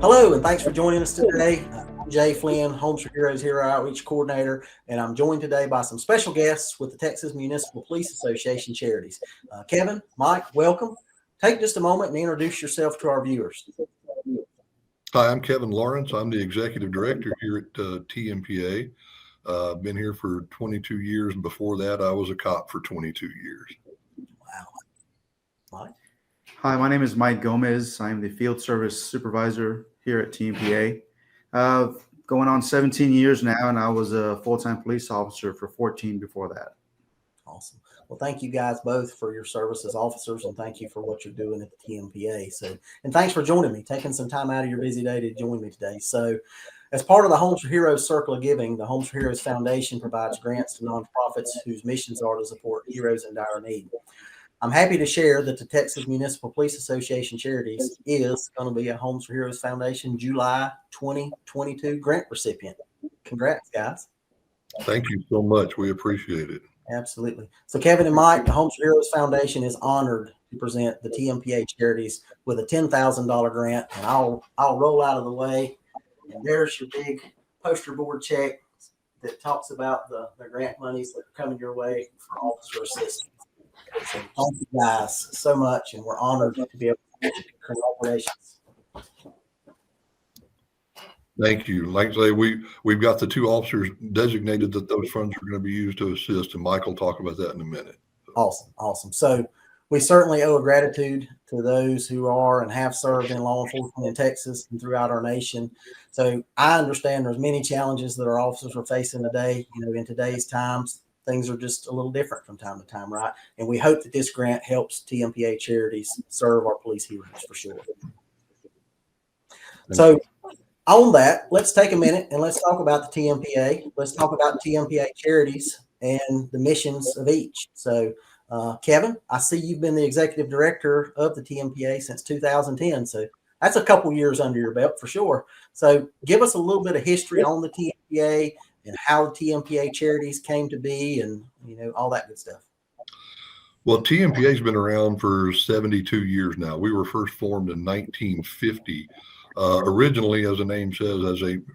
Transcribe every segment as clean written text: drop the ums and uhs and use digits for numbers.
Hello, and thanks for joining us today. I'm Jay Flynn, Homes for Heroes Hero Outreach Coordinator, and I'm joined today by some special guests with the Texas Municipal Police Association Charities. Kevin, Mike, welcome. Take just a moment and introduce yourself to our viewers. Hi, I'm Kevin Lawrence. I'm the Executive Director here at TMPA. I've been here for 22 years, and before that, I was a cop for 22 years. Wow. Mike? Hi, my name is Mike Gomez. I'm the Field Service Supervisor here at TMPA. Going on 17 years now, and I was a full-time police officer for 14 before that. Awesome. Well, thank you guys both for your service as officers, and thank you for what you're doing at the TMPA. And thanks for joining me, taking some time out of your busy day to join me today. So, as part of the Homes for Heroes Circle of Giving, the Homes for Heroes Foundation provides grants to nonprofits whose missions are to support heroes in dire need. I'm happy to share that the Texas Municipal Police Association Charities is going to be a Homes for Heroes Foundation July 2022 grant recipient. Congrats, guys. Thank you so much. We appreciate it. Absolutely. So, Kevin and Mike, the Homes for Heroes Foundation is honored to present the TMPA Charities with a $10,000 grant, and I'll roll out of the way. And there's your big poster board check that talks about the grant monies that are coming your way for officer assistance. So thank you guys so much, and we're honored to be able to congratulations. Thank you. Like I say, we've got the two officers designated that those funds are going to be used to assist, and Mike will talk about that in a minute. Awesome. So we certainly owe a gratitude to those who are and have served in law enforcement in Texas and throughout our nation. So I understand there's many challenges that our officers are facing today. In today's times, things are just a little different from time to time, right? And we hope that this grant helps TMPA Charities serve our police heroes for sure. So on that, let's take a minute and let's talk about the TMPA. Let's talk about TMPA Charities and the missions of each. So Kevin, I see you've been the executive director of the TMPA since 2010. So that's a couple years under your belt for sure. So give us a little bit of history on the TMPA and how TMPA Charities came to be and, all that good stuff. Well, TMPA has been around for 72 years now. We were first formed in 1950, originally, as the name says, as an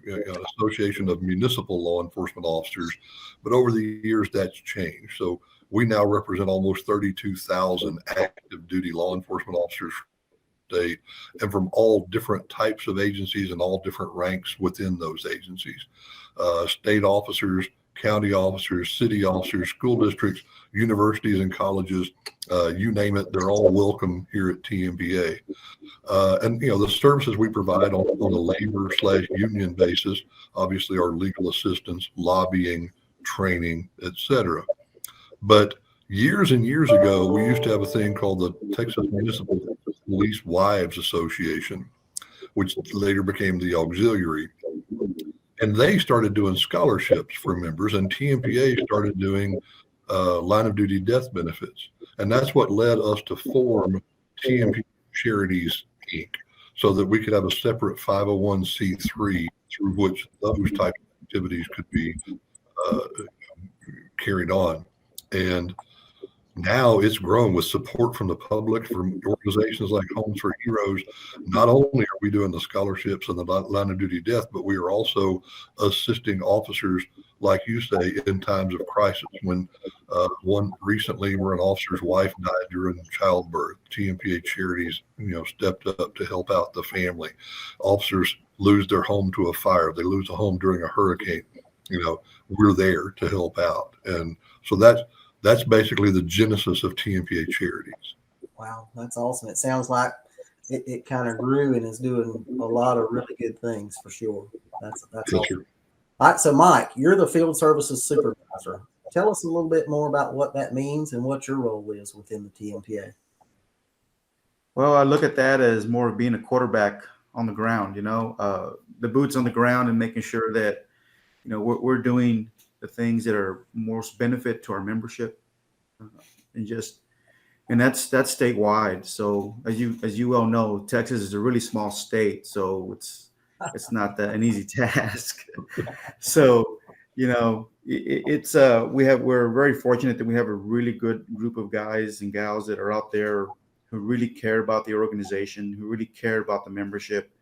association of municipal law enforcement officers. But over the years, that's changed. So we now represent almost 32,000 active duty law enforcement officers state and from all different types of agencies and all different ranks within those agencies. State officers, county officers, city officers, school districts, universities and colleges, you name it, they're all welcome here at TMPA. And the services we provide on a labor/union basis, obviously our legal assistance, lobbying, training, etc. But years and years ago, we used to have a thing called the Texas Municipal Police Wives Association, which later became the auxiliary. And they started doing scholarships for members, and TMPA started doing line of duty death benefits. And that's what led us to form TMPA Charities, Inc., so that we could have a separate 501c3 through which those types of activities could be carried on. And now it's grown with support from the public, from organizations like Homes for Heroes. Not only are we doing the scholarships and the line of duty death, but we are also assisting officers, like you say, in times of crisis. When one recently where an officer's wife died during childbirth, TMPA Charities, stepped up to help out the family. Officers lose their home to a fire. They lose a home during a hurricane. We're there to help out. And so that's basically the genesis of TMPA Charities. Wow, that's awesome. It sounds like it kind of grew and is doing a lot of really good things for sure. That's awesome. All right, so Mike, you're the Field Services Supervisor. Tell us a little bit more about what that means and what your role is within the TMPA. Well, I look at that as more of being a quarterback on the ground, the boots on the ground and making sure that, we're doing the things that are most benefit to our membership, and that's statewide. So as you well know, Texas is a really small state, so it's not an easy task. So we're very fortunate that we have a really good group of guys and gals that are out there who really care about the organization, who really care about the membership,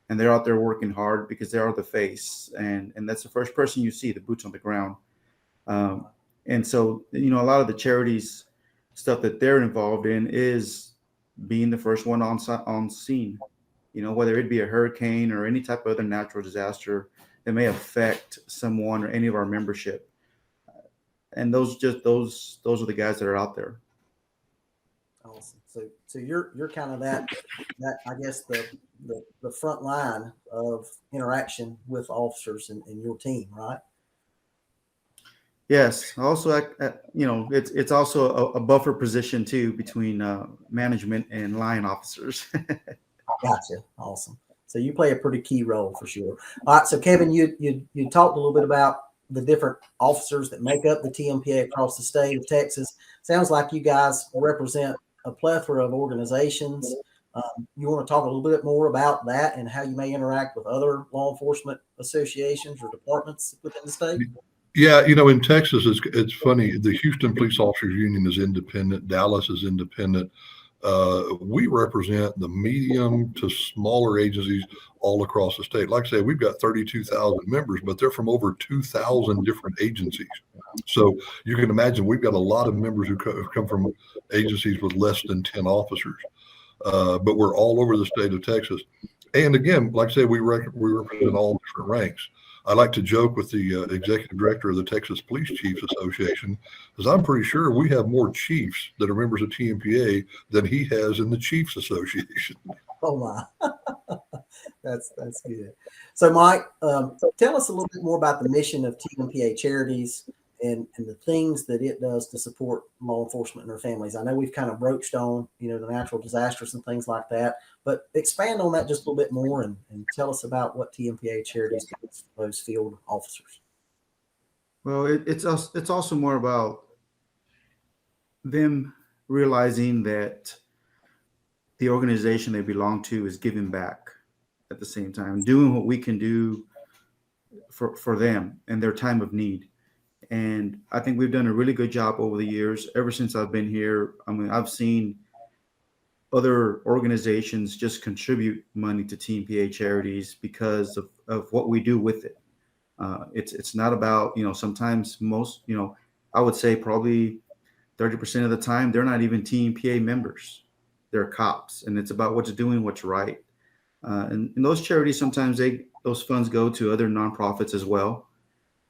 and they're out there working hard because they are the face, and that's the first person you see, the boots on the ground. And so, you know, a lot of the charities stuff that they're involved in is being the first one on scene. You know, whether it be a hurricane or any type of other natural disaster that may affect someone or any of our membership. And those are the guys that are out there. Awesome. So you're kind of that I guess the front line of interaction with officers in your team, right? Yes. Also, you know, it's also a buffer position too between management and line officers. Gotcha. Awesome. So you play a pretty key role for sure. All right. So Kevin, you talked a little bit about the different officers that make up the TMPA across the state of Texas. Sounds like you guys represent a plethora of organizations. You want to talk a little bit more about that and how you may interact with other law enforcement associations or departments within the state? Yeah, you know, in Texas, it's funny. The Houston Police Officers Union is independent. Dallas is independent. We represent the medium to smaller agencies all across the state. Like I say, we've got 32,000 members, but they're from over 2,000 different agencies. So you can imagine we've got a lot of members who come from agencies with less than 10 officers. But we're all over the state of Texas. And again, like I say, we represent all different ranks. I like to joke with the executive director of the Texas Police Chiefs Association, because I'm pretty sure we have more chiefs that are members of TMPA than he has in the Chiefs Association. Oh my, that's good. So Mike, tell us a little bit more about the mission of TMPA Charities and the things that it does to support law enforcement and their families. I know we've kind of broached on, you know, the natural disasters and things like that, but expand on that just a little bit more and tell us about what TMPA Charities does for those field officers. Well, it's also more about them realizing that the organization they belong to is giving back at the same time, doing what we can do for them in their time of need. And I think we've done a really good job over the years. Ever since I've been here, I mean, I've seen other organizations just contribute money to TMPA Charities because of what we do with it. It's not about, you know, sometimes most, you know, I would say probably 30% of the time, they're not even TMPA members. They're cops, and it's about what's doing what's right. And those charities, sometimes those funds go to other nonprofits as well.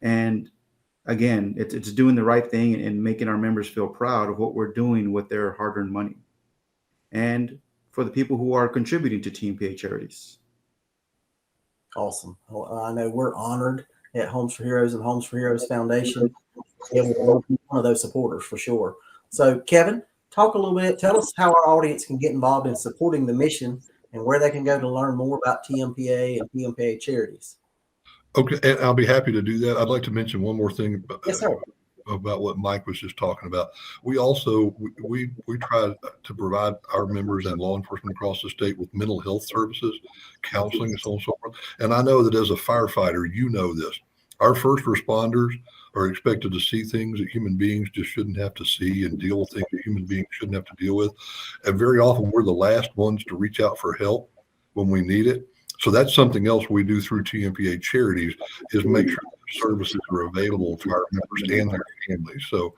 And again, it's doing the right thing and making our members feel proud of what we're doing with their hard-earned money. And for the people who are contributing to TMPA Charities. Awesome. Well, I know we're honored at Homes for Heroes and Homes for Heroes Foundation to be able to be one of those supporters for sure. So Kevin, talk a little bit, tell us how our audience can get involved in supporting the mission and where they can go to learn more about TMPA and TMPA Charities. Okay, and I'll be happy to do that. I'd like to mention one more thing Yes, sir. About what Mike was just talking about. We also we try to provide our members and law enforcement across the state with mental health services, counseling, and so on and so forth. And I know that as a firefighter, you know this. Our first responders are expected to see things that human beings just shouldn't have to see and deal with things that human beings shouldn't have to deal with. And very often we're the last ones to reach out for help when we need it. So that's something else we do through TMPA Charities is make sure that services are available to our members and their families. So,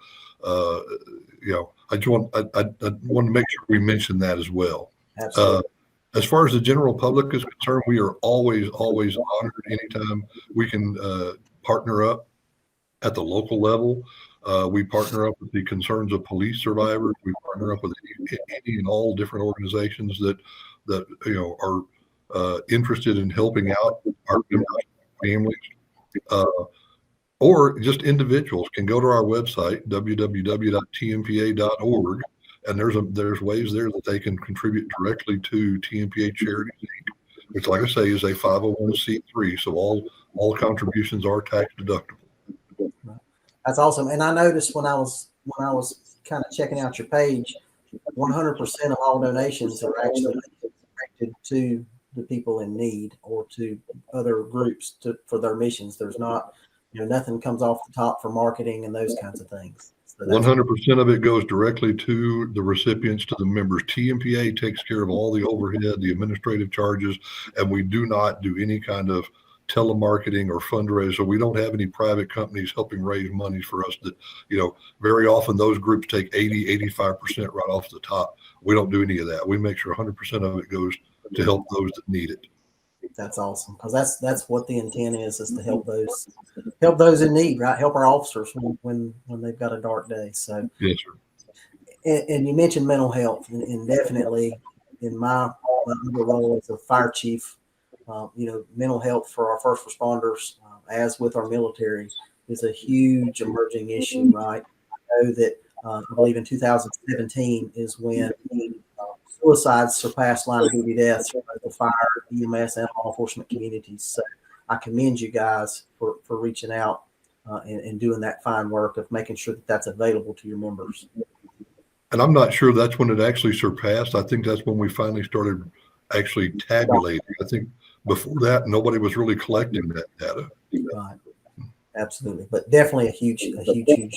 you know, I want to make sure we mention that as well. Absolutely. As far as the general public is concerned, we are always honored anytime we can partner up at the local level. We partner up with the Concerns of Police Survivors. We partner up with any and all different organizations that you know are interested in helping out our members, families, or just individuals can go to our website, www.tmpa.org, and there's ways there that they can contribute directly to TMPA Charities, which, like I say, is a 501c3. So all contributions are tax deductible. That's awesome. And I noticed when I was kind of checking out your page, 100% of all donations are actually directed to the people in need or to other groups for their missions. There's not, you know, nothing comes off the top for marketing and those kinds of things. So So that's 100% of it goes directly to the recipients, to the members. TMPA takes care of all the overhead, the administrative charges, and we do not do any kind of telemarketing or fundraiser. So we don't have any private companies helping raise money for us that, very often those groups take 85% right off the top. We don't do any of that. We make sure 100% of it goes to help those that need it. That's awesome, because that's what the intent is to help those in need, right? Help our officers when they've got a dark day. So Yes, sir. and you mentioned mental health, and definitely in my other role as a fire chief, mental health for our first responders, as with our military, is a huge emerging issue, right? I know that I believe in 2017 is when suicides surpassed line of duty deaths for both the fire, EMS, and law enforcement communities. So I commend you guys for reaching out and doing that fine work of making sure that that's available to your members. And I'm not sure that's when it actually surpassed. I think that's when we finally started actually tabulating. I think before that, nobody was really collecting that data. Right. Absolutely. But definitely a huge need.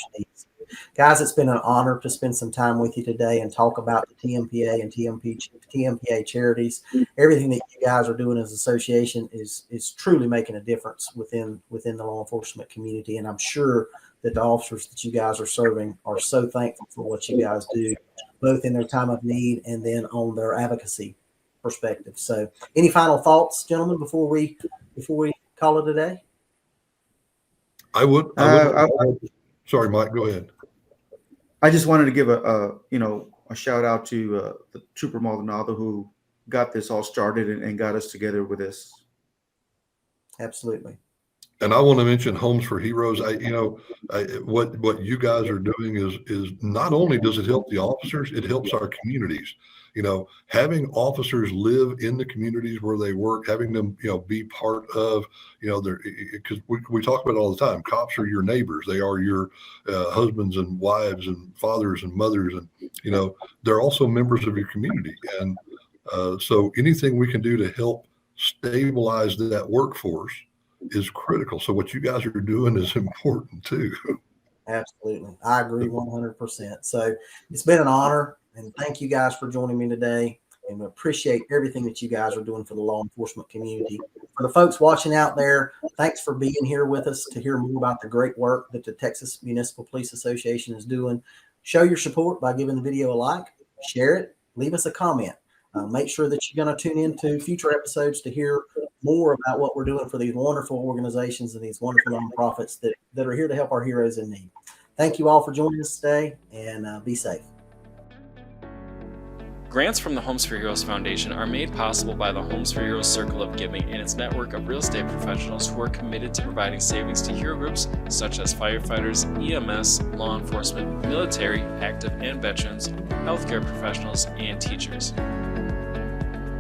Guys, it's been an honor to spend some time with you today and talk about the TMPA and TMPA charities. Everything that you guys are doing as an association is truly making a difference within the law enforcement community. And I'm sure that the officers that you guys are serving are so thankful for what you guys do, both in their time of need and then on their advocacy perspective. So any final thoughts, gentlemen, before we call it a day? I would. Sorry, Mike, go ahead. I just wanted to give a shout out to the Trooper Maldonado, who got this all started and got us together with this. Absolutely. And I want to mention Homes for Heroes. What you guys are doing is not only does it help the officers, it helps our communities. Having officers live in the communities where they work, having them, be part of, because we talk about it all the time. Cops are your neighbors. They are your husbands and wives and fathers and mothers. And, they're also members of your community. And so anything we can do to help stabilize that workforce is critical. So what you guys are doing is important too. Absolutely. I agree 100%. So it's been an honor, and thank you guys for joining me today, and we appreciate everything that you guys are doing for the law enforcement community. For the folks watching out there, thanks for being here with us to hear more about the great work that the Texas Municipal Police Association is doing. Show your support by giving the video a like, share it, leave us a comment. Make sure that you're going to tune into future episodes to hear more about what we're doing for these wonderful organizations and these wonderful nonprofits that are here to help our heroes in need. Thank you all for joining us today, and be safe. Grants from the Homes for Heroes Foundation are made possible by the Homes for Heroes Circle of Giving and its network of real estate professionals who are committed to providing savings to hero groups such as firefighters, EMS, law enforcement, military, active and veterans, healthcare professionals, and teachers.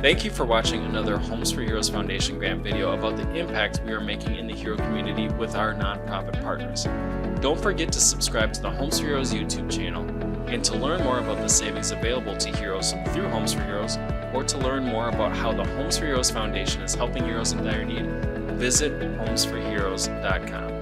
Thank you for watching another Homes for Heroes Foundation grant video about the impact we are making in the hero community with our nonprofit partners. Don't forget to subscribe to the Homes for Heroes YouTube channel. And to learn more about the savings available to heroes through Homes for Heroes, or to learn more about how the Homes for Heroes Foundation is helping heroes in dire need, visit homesforheroes.com.